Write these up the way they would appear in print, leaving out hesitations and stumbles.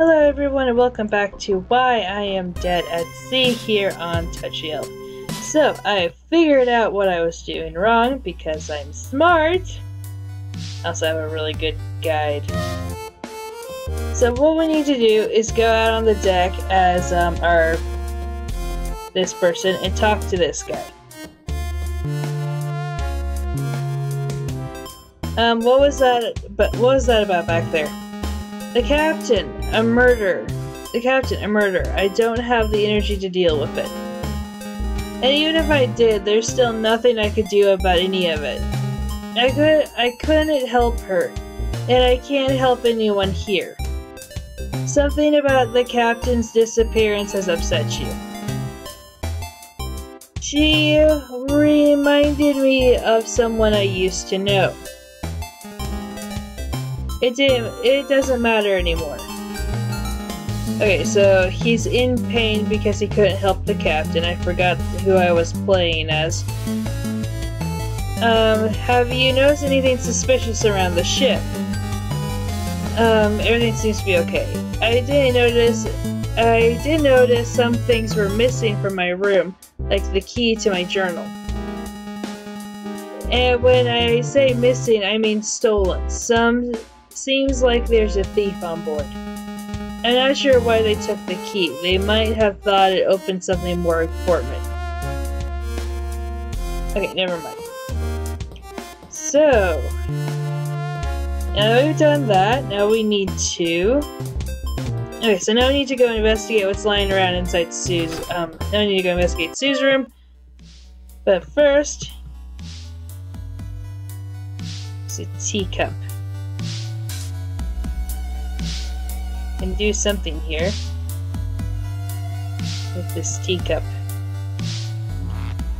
Hello everyone and welcome back to Why I Am Dead at Sea here on Touchiel. So, I figured out what I was doing wrong because I'm smart. I also have a really good guide. So what we need to do is go out on the deck as this person and talk to this guy. What was that about back there? The captain, a murder. The captain, a murder. I don't have the energy to deal with it. And even if I did, there's still nothing I could do about any of it. I couldn't help her, and I can't help anyone here. Something about the captain's disappearance has upset you. She reminded me of someone I used to know. It doesn't matter anymore. Okay, so he's in pain because he couldn't help the captain. I forgot who I was playing as. Have you noticed anything suspicious around the ship? Everything seems to be okay. I did notice some things were missing from my room, like the key to my journal. And when I say missing, I mean stolen. Seems like there's a thief on board. I'm not sure why they took the key. They might have thought it opened something more important. Okay, never mind. So, now that we've done that, now we need to... Okay, so now we need to go investigate what's lying around inside Sue's... now we need to go investigate Sue's room. But first... It's a teacup. Can do something here with this teacup.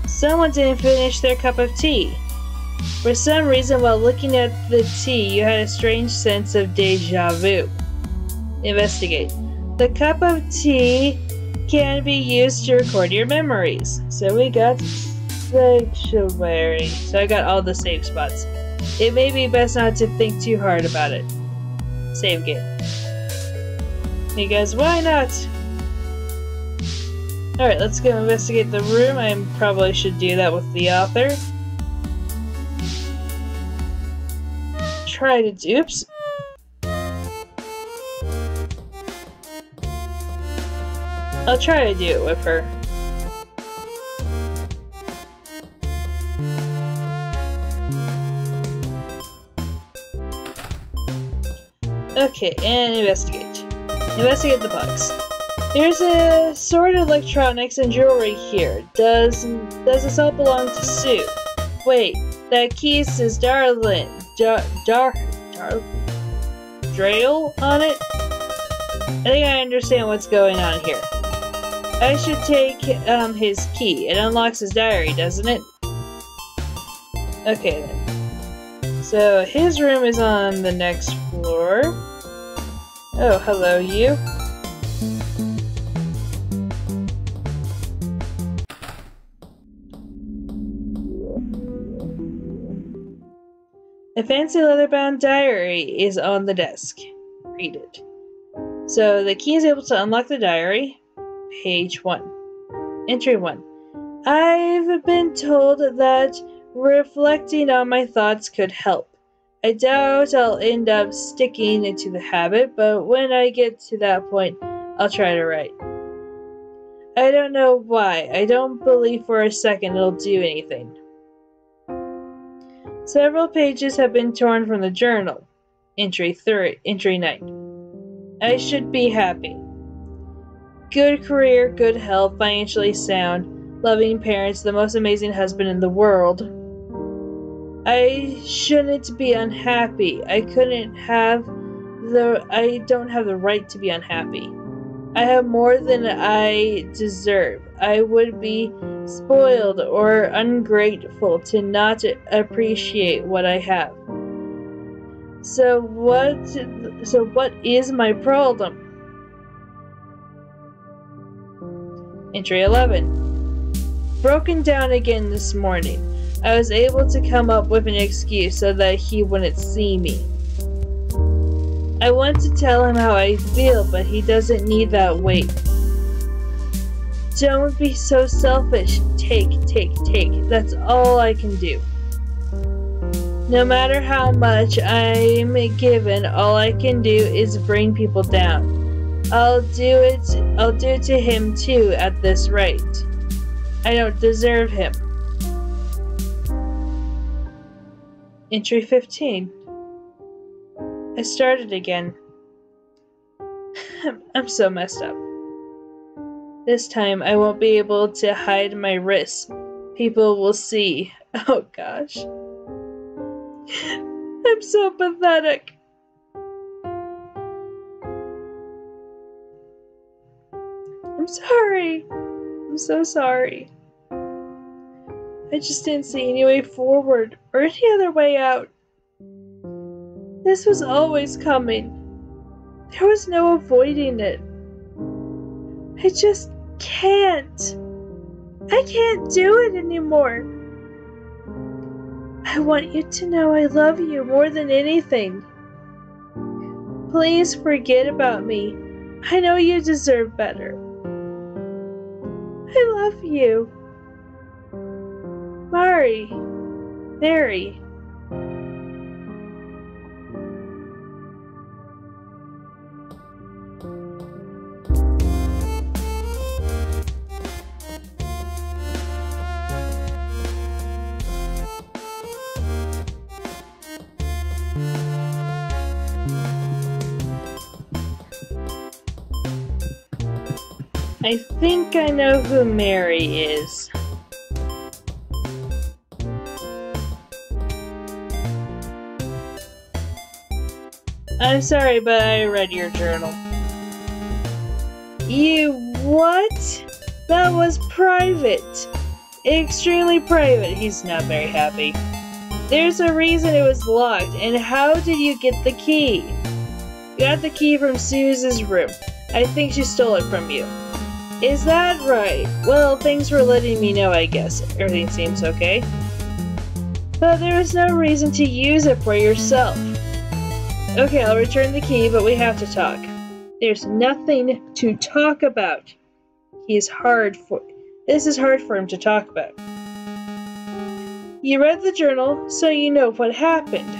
Someone didn't finish their cup of tea. For some reason, while looking at the tea, you had a strange sense of deja vu. Investigate. The cup of tea can be used to record your memories. So we got sanctuary. So I got all the save spots. It may be best not to think too hard about it. Save game. Because why not? Alright, let's go investigate the room. I probably should do that with the author. Try to do. Oops. I'll try to do it with her. Okay, and investigate. Investigate the box. There's a sort of electronics and jewelry here. Does this all belong to Sue? Wait, that key says Darryl on it? I think I understand what's going on here. I should take his key. It unlocks his diary, doesn't it? Okay then. So his room is on the next floor. Oh, hello, you. A fancy leather-bound diary is on the desk. Read it. So, the key is able to unlock the diary. Page 1. Entry 1. I've been told that reflecting on my thoughts could help. I doubt I'll end up sticking into the habit, but when I get to that point, I'll try to write. I don't know why. I don't believe for a second it'll do anything. Several pages have been torn from the journal. Entry 9. I should be happy. Good career, good health, financially sound, loving parents, the most amazing husband in the world. I shouldn't be unhappy. I don't have the right to be unhappy. I have more than I deserve. I would be spoiled or ungrateful to not appreciate what I have. So what is my problem? Entry 11. Broken down again this morning. I was able to come up with an excuse so that he wouldn't see me. I want to tell him how I feel, but he doesn't need that weight. Don't be so selfish. Take. That's all I can do. No matter how much I'm given, all I can do is bring people down. I'll do it to him too at this rate. I don't deserve him. Entry 15. I started again. I'm so messed up. This time I won't be able to hide my wrists. People will see. Oh gosh. I'm so pathetic. I'm sorry. I'm so sorry. I just didn't see any way forward or any other way out. This was always coming. There was no avoiding it. I just can't. I can't do it anymore. I want you to know I love you more than anything. Please forget about me. I know you deserve better. I love you. Mary. I think I know who Mary is. I'm sorry, but I read your journal. You what? That was private. Extremely private. He's not very happy. There's a reason it was locked, and how did you get the key? Got the key from Suze's room. I think she stole it from you. Is that right? Well, thanks for letting me know, I guess. Everything seems okay. But there was no reason to use it for yourself. Okay, I'll return the key, but we have to talk. There's nothing to talk about. This is hard for him to talk about. You read the journal, so you know what happened.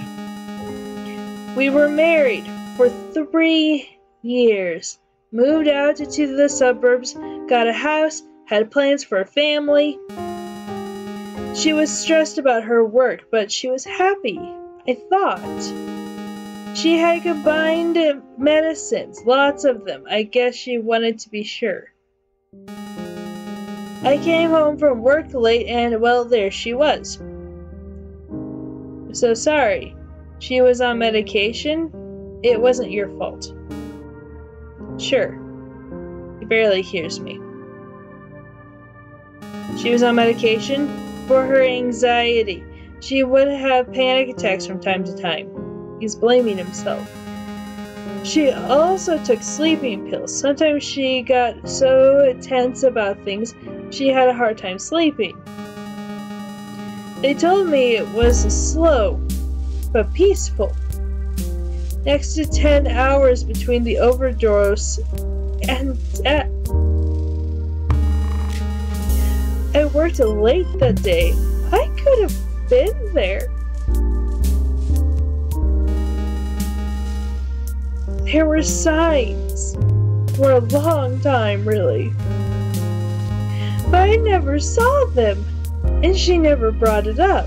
We were married for 3 years. Moved out to the suburbs, got a house, had plans for a family. She was stressed about her work, but she was happy, I thought. She had combined medicines, lots of them. I guess she wanted to be sure. I came home from work late and, well, there she was. So sorry. She was on medication. It wasn't your fault. Sure. He barely hears me. She was on medication for her anxiety. She would have panic attacks from time to time. He's blaming himself. She also took sleeping pills. Sometimes she got so tense about things, she had a hard time sleeping. They told me it was slow, but peaceful. Next to 10 hours between the overdose and death. I worked late that day. I could have been there. There were signs for a long time, really. But I never saw them, and she never brought it up.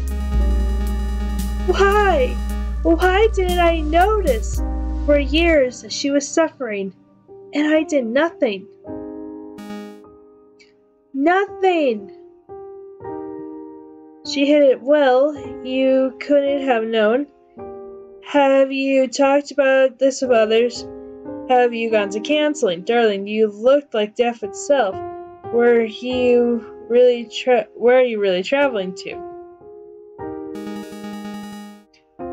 Why? Why didn't I notice? For years she was suffering, and I did nothing. Nothing! She hid it well. You couldn't have known. Have you talked about this with others? Have you gone to counseling? Darling, you looked like death itself. Where are you really traveling to?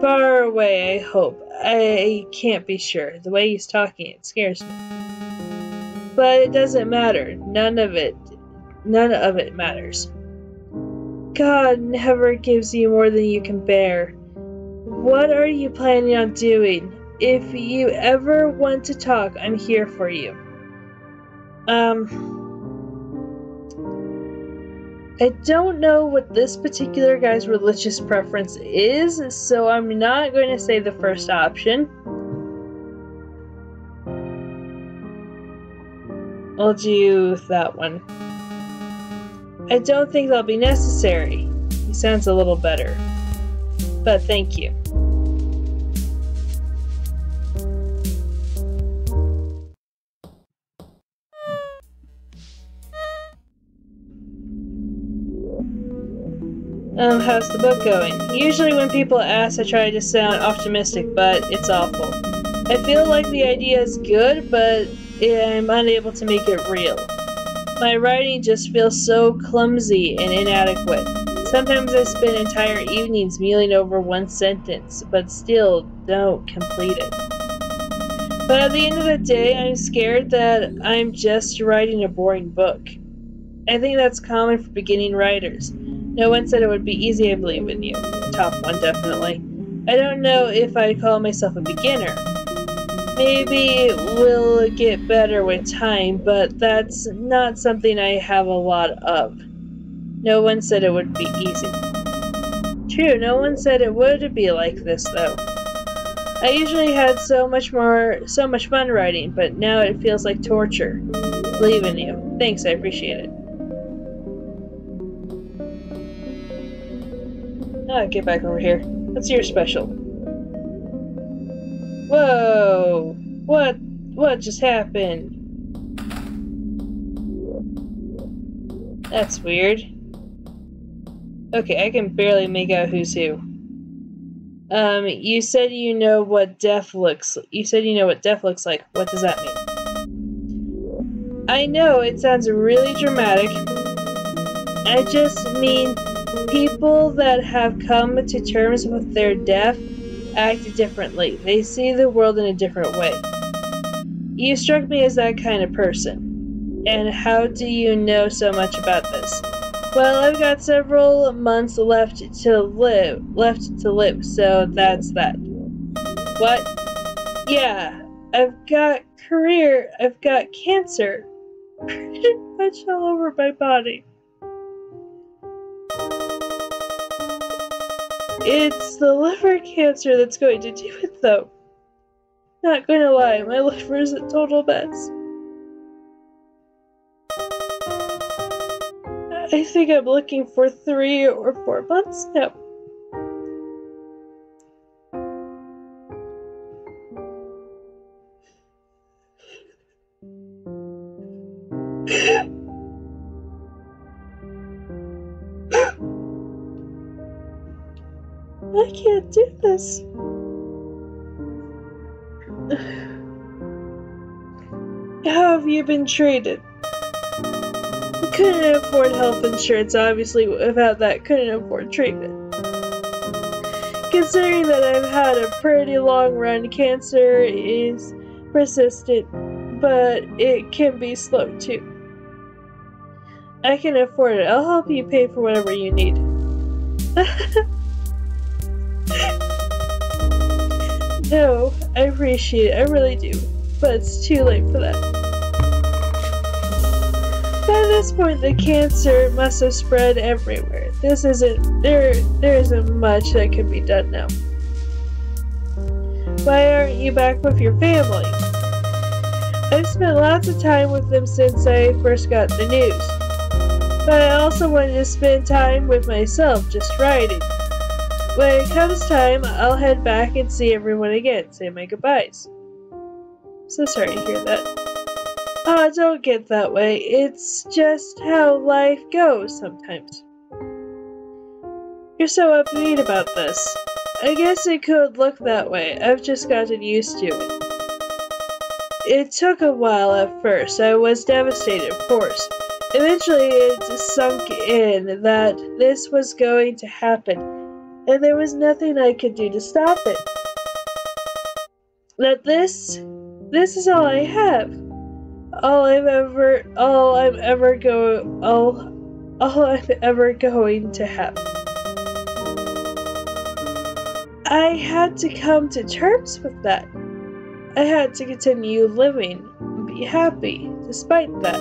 Far away, I hope. I can't be sure. The way he's talking, it scares me. But it doesn't matter. None of it matters. God never gives you more than you can bear. What are you planning on doing? if you ever want to talk, I'm here for you. I don't know what this particular guy's religious preference is, so I'm not going to say the first option. I'll do that one. I don't think that'll be necessary. He sounds a little better. But thank you. How's the book going? Usually when people ask, I try to sound optimistic, but it's awful. I feel like the idea is good, but I'm unable to make it real. My writing just feels so clumsy and inadequate. Sometimes I spend entire evenings mulling over one sentence, but still don't complete it. But at the end of the day, I'm scared that I'm just writing a boring book. I think that's common for beginning writers. No one said it would be easy, I believe in you. Top one, definitely. I don't know if I'd call myself a beginner. Maybe we'll get better with time, but that's not something I have a lot of. No one said it would be easy. True, no one said it would be like this, though. I usually had so much fun writing, but now it feels like torture. Believe in you. Thanks, I appreciate it. Get back over here. What's your special? Whoa! What just happened? That's weird. Okay, I can barely make out who's who. You said you know what death looks like. What does that mean? I know, it sounds really dramatic. I just mean people that have come to terms with their death act differently. They see the world in a different way. You struck me as that kind of person. And how do you know so much about this? Well, I've got several months left to live, so that's that. What? Yeah, I've got cancer. Pretty much all over my body. It's the liver cancer that's going to do it, though. Not gonna lie, my liver's a total mess. I think I'm looking for 3 or 4 months now. I can't do this. How have you been treated? Couldn't afford health insurance, obviously. Without that, couldn't afford treatment. Considering that I've had a pretty long run, cancer is persistent, but it can be slow too. I can afford it. I'll help you pay for whatever you need. No, I appreciate it. I really do. But it's too late for that. By this point, the cancer must have spread everywhere. There isn't much that can be done now. Why aren't you back with your family? I've spent lots of time with them since I first got the news. But I also wanted to spend time with myself, just writing. When it comes time, I'll head back and see everyone again, say my goodbyes. So sorry to hear that. Oh, don't get that way. It's just how life goes sometimes. You're so upbeat about this. I guess it could look that way. I've just gotten used to it. It took a while at first. I was devastated, of course. Eventually, it sunk in that this was going to happen. And there was nothing I could do to stop it. That this is all I have. All I'm ever going to have. I had to come to terms with that. I had to continue living and be happy despite that.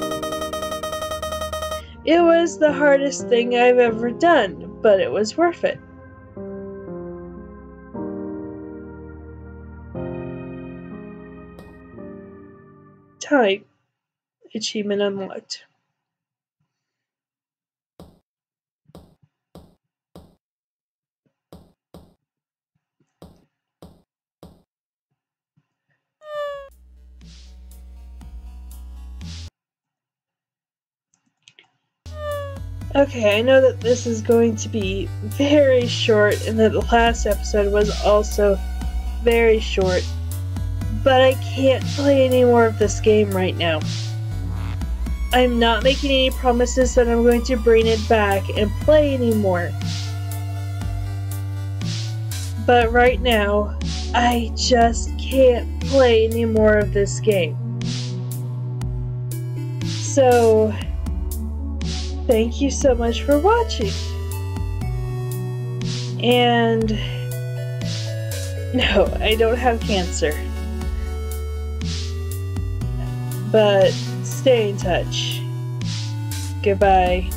It was the hardest thing I've ever done, but it was worth it. Time. Achievement unlocked. Okay, I know that this is going to be very short and that the last episode was also very short, but I can't play any more of this game right now. I'm not making any promises that I'm going to bring it back and play anymore. But right now, I just can't play any more of this game. So, thank you so much for watching. And no, I don't have cancer. But stay in touch. Goodbye.